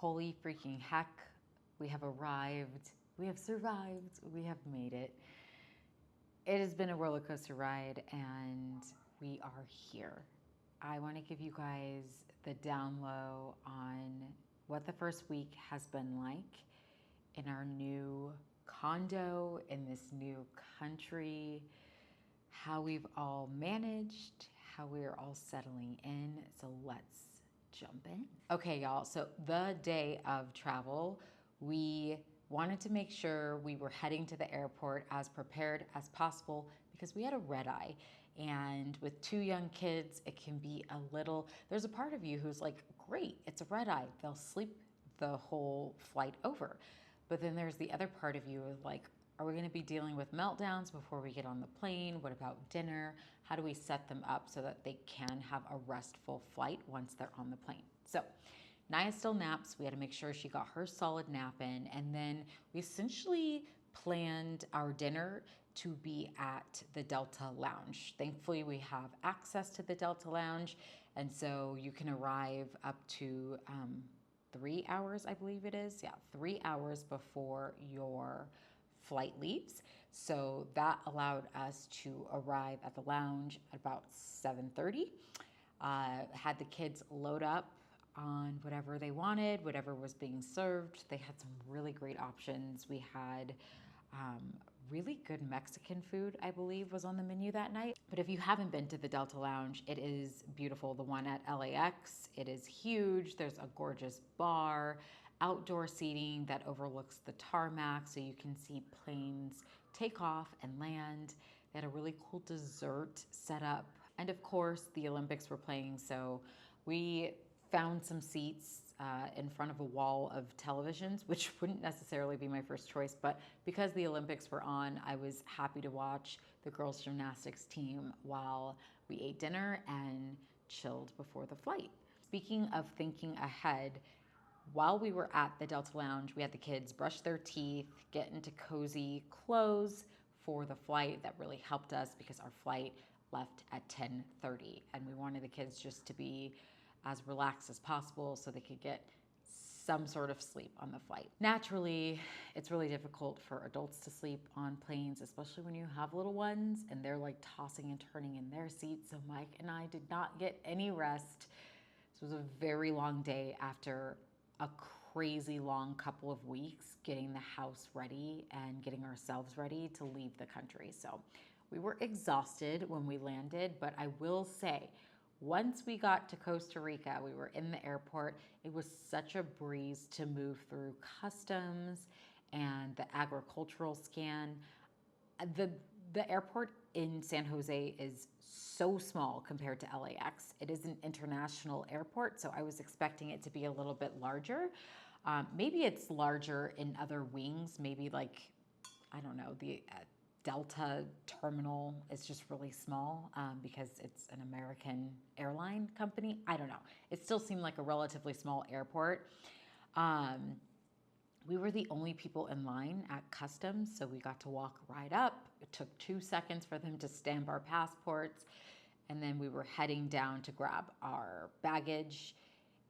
Holy freaking heck, we have arrived. We have survived. We have made it. It has been a roller coaster ride and we are here. I want to give you guys the down low on what the first week has been like in our new condo, in this new country, how we've all managed, how we're all settling in. So let's jump in. Okay, y'all. So the day of travel, we wanted to make sure we were heading to the airport as prepared as possible because we had a red eye. And with two young kids, it can be a little, there's a part of you who's like, great, it's a red eye. They'll sleep the whole flight over. But then there's the other part of you is like, are we going to be dealing with meltdowns before we get on the plane? What about dinner? How do we set them up so that they can have a restful flight once they're on the plane? So Naya still naps. We had to make sure she got her solid nap in. And then we essentially planned our dinner to be at the Delta Lounge. Thankfully, we have access to the Delta Lounge. And so you can arrive up to 3 hours, I believe it is. Yeah, 3 hours before your flight leaves. So that allowed us to arrive at the lounge at about 7:30. Had the kids load up on whatever they wanted, whatever was being served. They had some really great options. We had really good Mexican food, I believe, was on the menu that night. But if you haven't been to the Delta Lounge, it is beautiful. The one at LAX, it is huge. There's a gorgeous bar, outdoor seating that overlooks the tarmac so you can see planes take off and land. They had a really cool dessert set up. And of course, the Olympics were playing, so we found some seats in front of a wall of televisions, which wouldn't necessarily be my first choice, but because the Olympics were on, I was happy to watch the girls' gymnastics team while we ate dinner and chilled before the flight. Speaking of thinking ahead, while we were at the Delta Lounge, we had the kids brush their teeth, get into cozy clothes for the flight. That really helped us because our flight left at 10:30, and we wanted the kids just to be as relaxed as possible so they could get some sort of sleep on the flight. Naturally, it's really difficult for adults to sleep on planes, especially when you have little ones and they're like tossing and turning in their seats. So Mike and I did not get any rest. This was a very long day after a crazy long couple of weeks getting the house ready and getting ourselves ready to leave the country. So we were exhausted when we landed, but I will say, once we got to Costa Rica, we were in the airport. It was such a breeze to move through customs and the agricultural scan. The airport in San Jose is so small compared to LAX. It is an international airport, so I was expecting it to be a little bit larger. Maybe it's larger in other wings, maybe like, I don't know, the Delta terminal is just really small because it's an American airline company. I don't know. It still seemed like a relatively small airport. We were the only people in line at customs, so we got to walk right up. It took 2 seconds for them to stamp our passports, and then we were heading down to grab our baggage,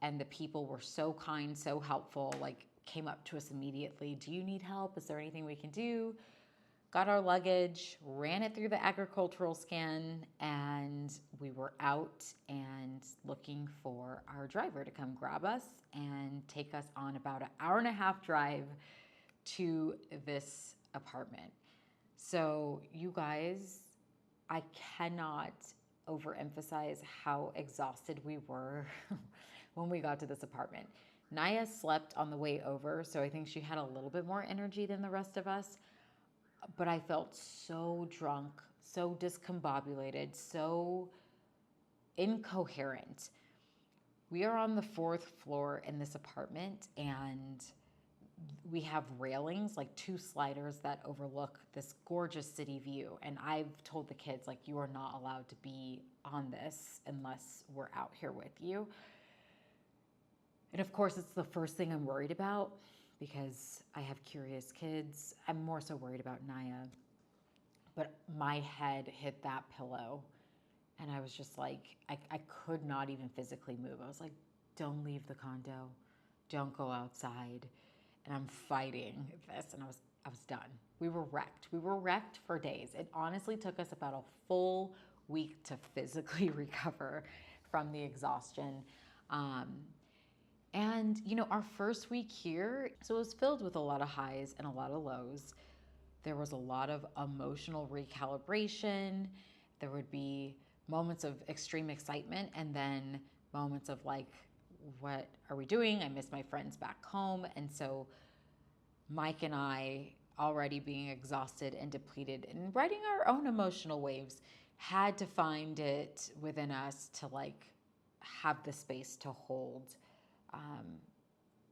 and the people were so kind, so helpful, like came up to us immediately. Do you need help? Is there anything we can do? Got our luggage, ran it through the agricultural scan, and we were out and looking for our driver to come grab us and take us on about an hour-and-a-half drive to this apartment. So you guys, I cannot overemphasize how exhausted we were when we got to this apartment. Naya slept on the way over, so I think she had a little bit more energy than the rest of us. But I felt so drunk, so discombobulated, so incoherent. We are on the 4th floor in this apartment, and we have railings, like 2 sliders that overlook this gorgeous city view. And I've told the kids, like, you are not allowed to be on this unless we're out here with you. And of course, it's the first thing I'm worried about, because I have curious kids. I'm more so worried about Naya. But my head hit that pillow and I was just like, I could not even physically move. I was like, don't leave the condo. don't go outside. And I'm fighting this, and I was done. We were wrecked. We were wrecked for days. It honestly took us about a full week to physically recover from the exhaustion. Um, and, you know, our first week here, so it was filled with a lot of highs and a lot of lows. There was a lot of emotional recalibration. There would be moments of extreme excitement and then moments of like, what are we doing? I miss my friends back home. And so Mike and I, already being exhausted and depleted and riding our own emotional waves, had to find it within us to like have the space to hold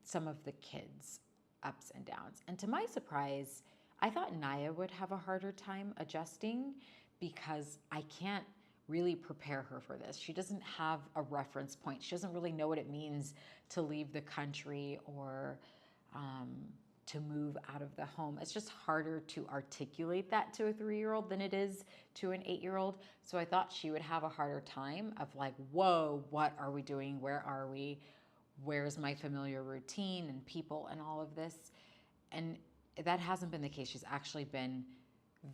some of the kids' ups and downs. And to my surprise, I thought Naya would have a harder time adjusting because I can't really prepare her for this. She doesn't have a reference point. She doesn't really know what it means to leave the country or to move out of the home. It's just harder to articulate that to a 3-year-old than it is to an 8-year-old. So I thought she would have a harder time of like, whoa, what are we doing? Where are we? Where's my familiar routine and people and all of this? And that hasn't been the case. She's actually been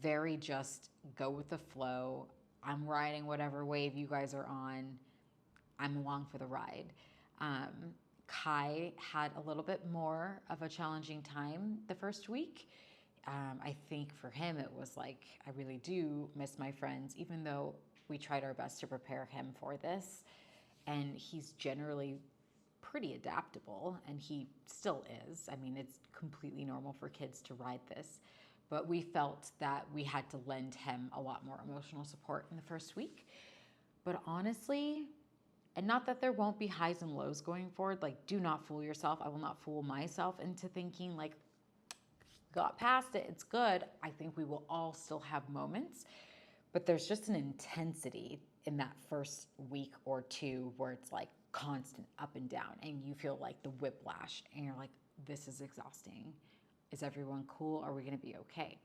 very just go with the flow. I'm riding whatever wave you guys are on. I'm along for the ride. Kai had a little bit more of a challenging time the first week. I think for him, it was like, I really do miss my friends, even though we tried our best to prepare him for this. And he's generally pretty adaptable, and he still is. I mean, it's completely normal for kids to ride this. But we felt that we had to lend him a lot more emotional support in the first week. But honestly, and not that there won't be highs and lows going forward, like do not fool yourself. I will not fool myself into thinking like, got past it, it's good. I think we will all still have moments, but there's just an intensity in that first week or two where it's like constant up and down and you feel like the whiplash and you're like, this is exhausting. Is everyone cool? Are we gonna be okay?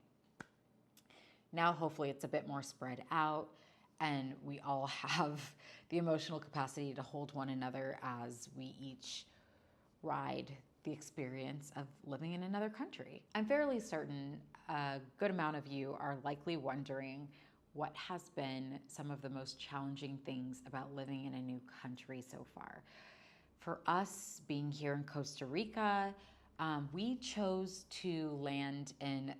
Now, hopefully it's a bit more spread out and we all have the emotional capacity to hold one another as we each ride the experience of living in another country. I'm fairly certain a good amount of you are likely wondering what has been some of the most challenging things about living in a new country so far. For us, being here in Costa Rica, we chose to land in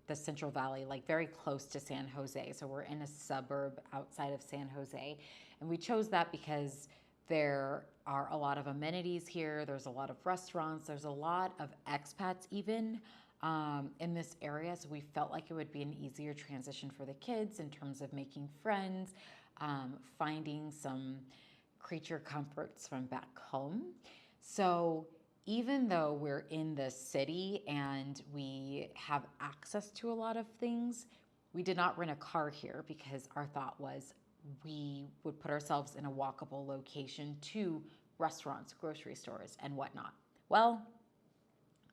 the Central Valley, like very close to San Jose. So we're in a suburb outside of San Jose. And we chose that because there are a lot of amenities here. There's a lot of restaurants. There's a lot of expats even in this area. So we felt like it would be an easier transition for the kids in terms of making friends, finding some creature comforts from back home. So even though we're in the city and we have access to a lot of things, we did not rent a car here because our thought was we would put ourselves in a walkable location to restaurants, grocery stores, and whatnot. Well,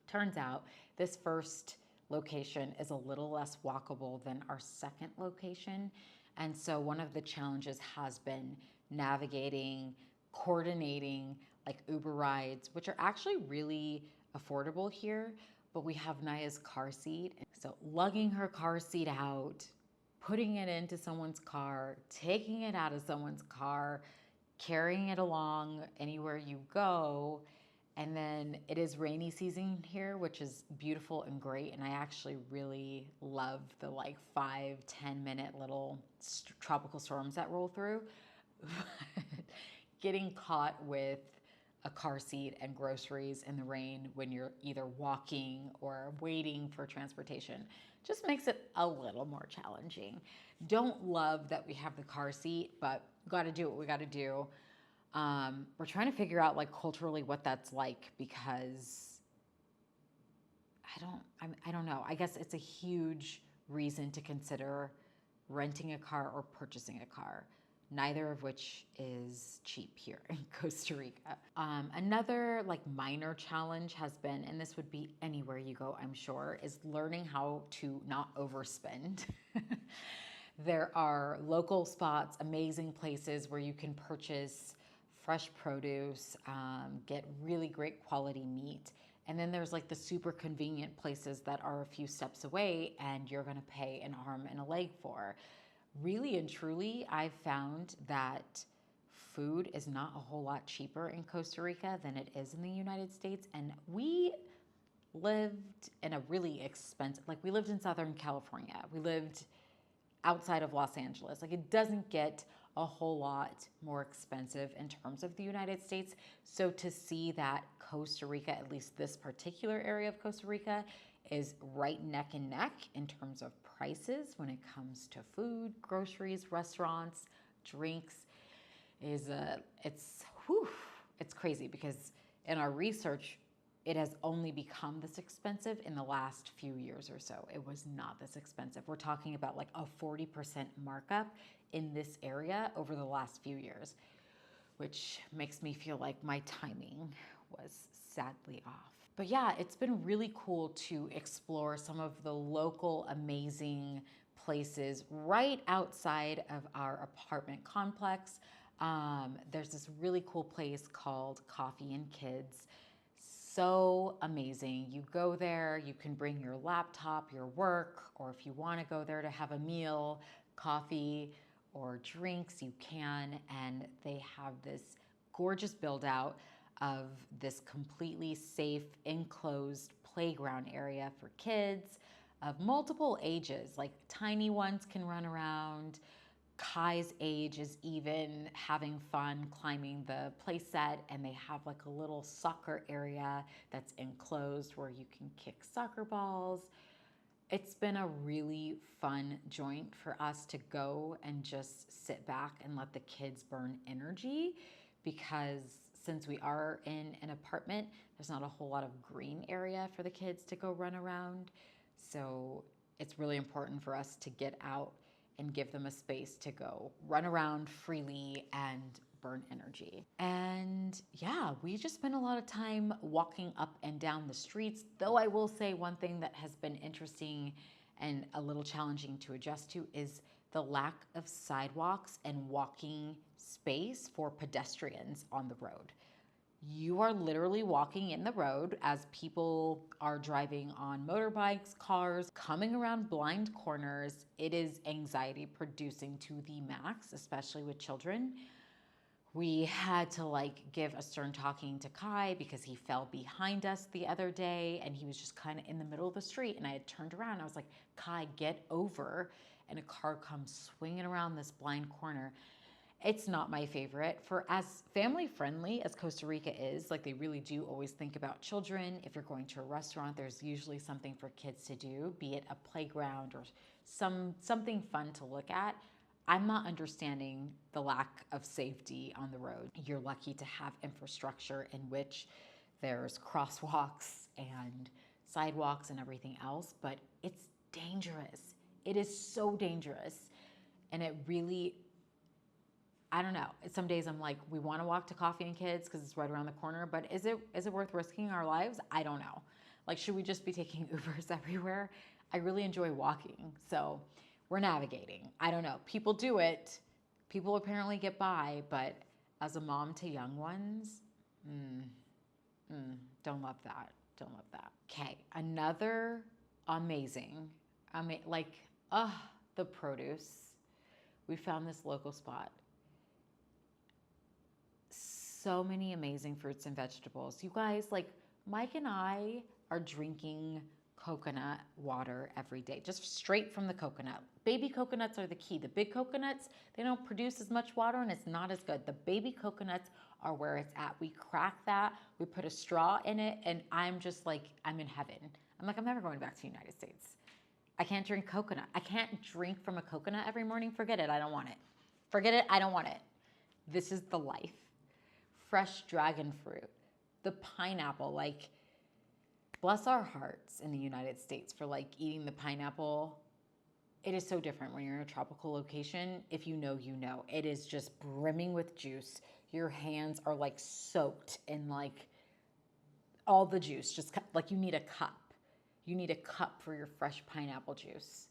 turns out this first location is a little less walkable than our second location. And so one of the challenges has been navigating, coordinating like Uber rides, which are actually really affordable here, but we have Naya's car seat. So lugging her car seat out, putting it into someone's car, taking it out of someone's car, carrying it along anywhere you go. And then it is rainy season here, which is beautiful and great. And I actually really love the like 5-10 minute little tropical storms that roll through. Getting caught with a car seat and groceries in the rain when you're either walking or waiting for transportation just makes it a little more challenging. Don't love that we have the car seat, but got to do what we got to do. We're trying to figure out like culturally what that's like because I don't know. I guess it's a huge reason to consider renting a car or purchasing a car, neither of which is cheap here in Costa Rica. Another like minor challenge has been, and this would be anywhere you go, I'm sure, is learning how to not overspend. There are local spots, amazing places where you can purchase fresh produce, get really great quality meat. And then there's like the super convenient places that are a few steps away and you're going to pay an arm and a leg for. Really and truly, I've found that food is not a whole lot cheaper in Costa Rica than it is in the United States. And we lived in a really expensive, like we lived in Southern California. We lived outside of Los Angeles. Like it doesn't get a whole lot more expensive in terms of the United States. So to see that Costa Rica, at least this particular area of Costa Rica, is right neck and neck in terms of prices when it comes to food, groceries, restaurants, drinks, it's crazy because in our research, it has only become this expensive in the last few years or so. It was not this expensive. We're talking about like a 40% markup in this area over the last few years, which makes me feel like my timing was sadly off. But yeah, it's been really cool to explore some of the local amazing places right outside of our apartment complex. There's this really cool place called Coffee and Kids. So amazing. You go there, you can bring your laptop, your work, or if you want to go there to have a meal, coffee or drinks, you can. And they have this gorgeous build out of this completely safe, enclosed playground area for kids of multiple ages. Like tiny ones can run around. Kai's age is even having fun climbing the play set, and they have like a little soccer area that's enclosed where you can kick soccer balls. It's been a really fun joint for us to go and just sit back and let the kids burn energy, because since we are in an apartment, there's not a whole lot of green area for the kids to go run around. So it's really important for us to get out and give them a space to go run around freely and burn energy. And yeah, we just spent a lot of time walking up and down the streets, though I will say one thing that has been interesting and a little challenging to adjust to is the lack of sidewalks and walking space for pedestrians on the road. You are literally walking in the road as people are driving on motorbikes, cars, coming around blind corners. It is anxiety producing to the max, especially with children. We had to like give a stern talking to Kai because he fell behind us the other day and he was just kind of in the middle of the street, and I had turned around. I was like, Kai, get over. And a car comes swinging around this blind corner. It's not my favorite. For as family friendly as Costa Rica is, like they really do always think about children. If you're going to a restaurant, there's usually something for kids to do, be it a playground or something fun to look at. I'm not understanding the lack of safety on the road. You're lucky to have infrastructure in which there's crosswalks and sidewalks and everything else, but it's dangerous. It is so dangerous. And it really, I don't know. Some days I'm like, we want to walk to Coffee and Kids because it's right around the corner, but is it worth risking our lives? I don't know. Like, should we just be taking Ubers everywhere? I really enjoy walking, so we're navigating. I don't know. People do it. People apparently get by, but as a mom to young ones, don't love that. Don't love that. Okay, another amazing, the produce. We found this local spot. So many amazing fruits and vegetables. You guys, like Mike and I are drinking coconut water every day, just straight from the coconut. Baby coconuts are the key. The big coconuts, they don't produce as much water and it's not as good. The baby coconuts are where it's at. We crack that, we put a straw in it, and I'm just like, I'm in heaven. I'm like, I'm never going back to the United States. I can't drink coconut. I can't drink from a coconut every morning. Forget it, I don't want it. Forget it, I don't want it. This is the life. Fresh dragon fruit, the pineapple, like, bless our hearts in the United States for like eating the pineapple. It is so different when you're in a tropical location. If you know, you know. It is just brimming with juice. Your hands are like soaked in like all the juice. Just like you need a cup. You need a cup for your fresh pineapple juice.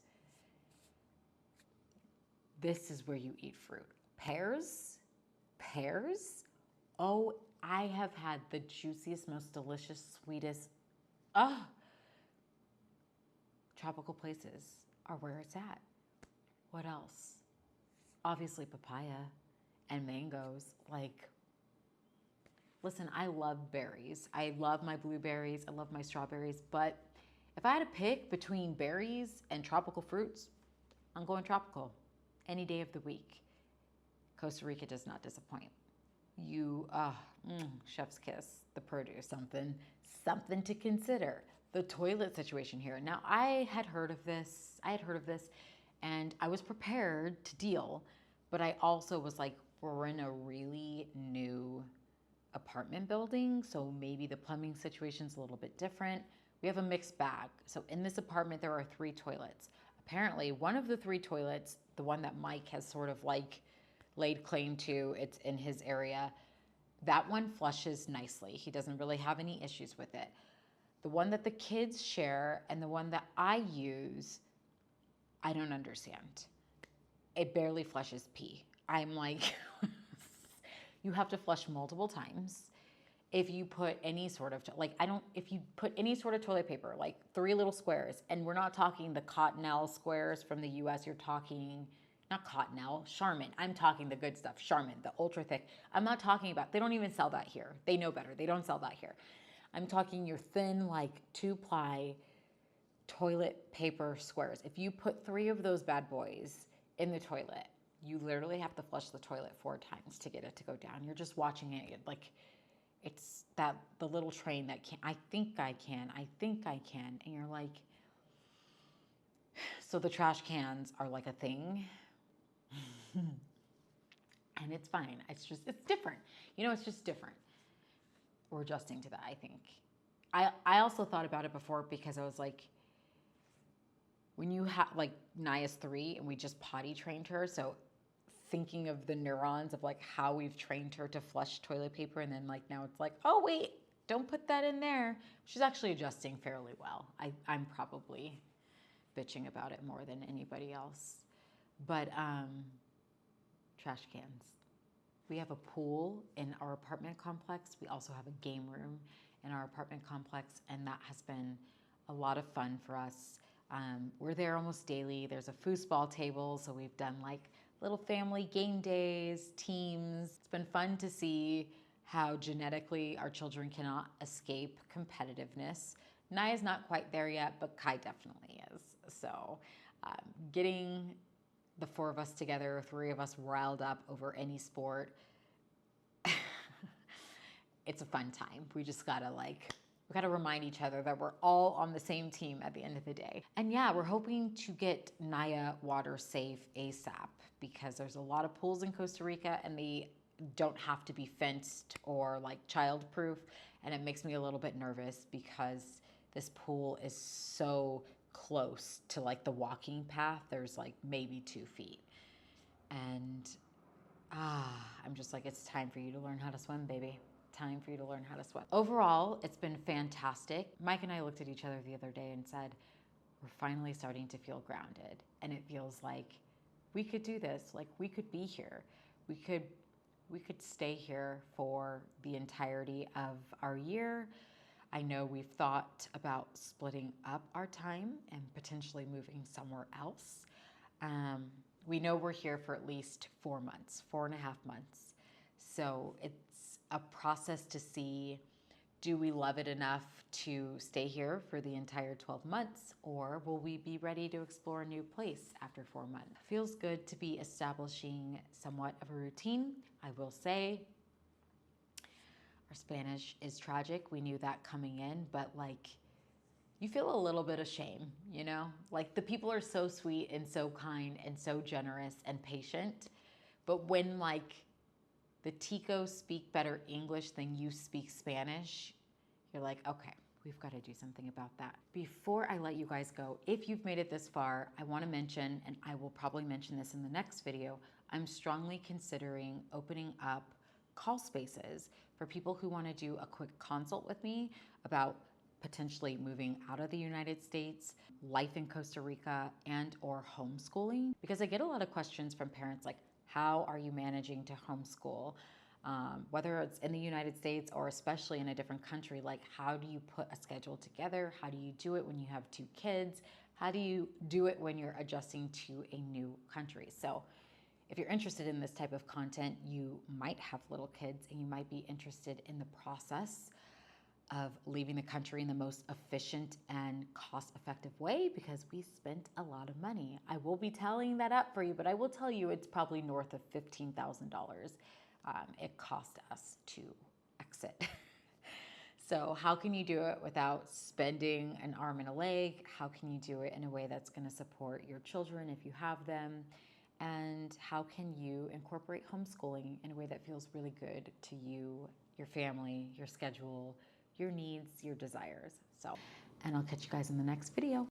This is where you eat fruit. Pears, Oh, I have had the juiciest, most delicious, sweetest, ah, tropical places are where it's at. What else? Obviously papaya and mangoes. Like, listen, I love berries. I love my blueberries. I love my strawberries. But if I had to pick between berries and tropical fruits, I'm going tropical any day of the week. Costa Rica does not disappoint. Chef's kiss, the produce, something to consider. The toilet situation here. Now, I had heard of this, and I was prepared to deal, but I also was like, we're in a really new apartment building, so maybe the plumbing situation's a little bit different. We have a mixed bag. So in this apartment, there are 3 toilets. Apparently, one of the 3 toilets, the one that Mike has sort of like laid claim to, it's in his area, that one flushes nicely. He doesn't really have any issues with it. The one that the kids share and the one that I use, I don't understand. It barely flushes pee. I'm like, you have to flush multiple times. If you put any sort of, if you put any sort of toilet paper, like 3 little squares, and we're not talking the Cottonelle squares from the US, you're talking, not Cottonelle, Charmin. I'm talking the good stuff, Charmin, the ultra thick. I'm not talking about, they don't even sell that here. They know better. They don't sell that here. I'm talking your thin, like 2-ply toilet paper squares. If you put 3 of those bad boys in the toilet, you literally have to flush the toilet 4 times to get it to go down. You're just watching it like it's that the little train that can, I think I can. And you're like, so the trash cans are like a thing. And it's fine. It's different. It's just different. We're adjusting to that, I think. I also thought about it before because I was like, when you have, like, Naya's 3 and we just potty trained her, so thinking of the neurons of like how we've trained her to flush toilet paper, and then like now it's like, oh wait, don't put that in there. She's actually adjusting fairly well. I'm probably bitching about it more than anybody else. But trash cans. We have a pool in our apartment complex. We also have a game room in our apartment complex, and that has been a lot of fun for us. We're there almost daily. There's a foosball table, so we've done like little family game days, teams. It's been fun to see how genetically our children cannot escape competitiveness. Naya's not quite there yet, but Kai definitely is. So getting the 4 of us together, 3 of us riled up over any sport, it's a fun time. We just gotta we gotta remind each other that we're all on the same team at the end of the day. And yeah, we're hoping to get Naya water safe ASAP because there's a lot of pools in Costa Rica and they don't have to be fenced or like child-proof. And it makes me a little bit nervous because this pool is so close to like the walking path. There's like maybe 2 feet. And I'm just like, it's time for you to learn how to swim, baby. Time for you to learn how to swim. Overall, it's been fantastic. Mike and I looked at each other the other day and said, we're finally starting to feel grounded. And it feels like we could do this. Like we could be here. We could stay here for the entirety of our year. I know we've thought about splitting up our time and potentially moving somewhere else. We know we're here for at least 4 months, 4.5 months. So it's a process to see, do we love it enough to stay here for the entire 12 months, or will we be ready to explore a new place after 4 months? Feels good to be establishing somewhat of a routine. I will say, our Spanish is tragic. We knew that coming in, but like, you feel a little bit of shame, you know? Like the people are so sweet and so kind and so generous and patient. But when like the Ticos speak better English than you speak Spanish, you're like, okay, we've got to do something about that. Before I let you guys go, if you've made it this far, I want to mention, and I will probably mention this in the next video, I'm strongly considering opening up call spaces for people who want to do a quick consult with me about potentially moving out of the United States, life in Costa Rica, and or homeschooling. Because I get a lot of questions from parents like, how are you managing to homeschool? whether it's in the United States or especially in a different country. Like, how do you put a schedule together? How do you do it when you have 2 kids? How do you do it when you're adjusting to a new country? So if you're interested in this type of content, you might have little kids and you might be interested in the process of leaving the country in the most efficient and cost-effective way, because we spent a lot of money. I will be tallying that up for you, but I will tell you it's probably north of $15,000 it cost us to exit. So how can you do it without spending an arm and a leg? How can you do it in a way that's going to support your children if you have them? And how can you incorporate homeschooling in a way that feels really good to you, your family, your schedule, your needs, your desires? And I'll catch you guys in the next video.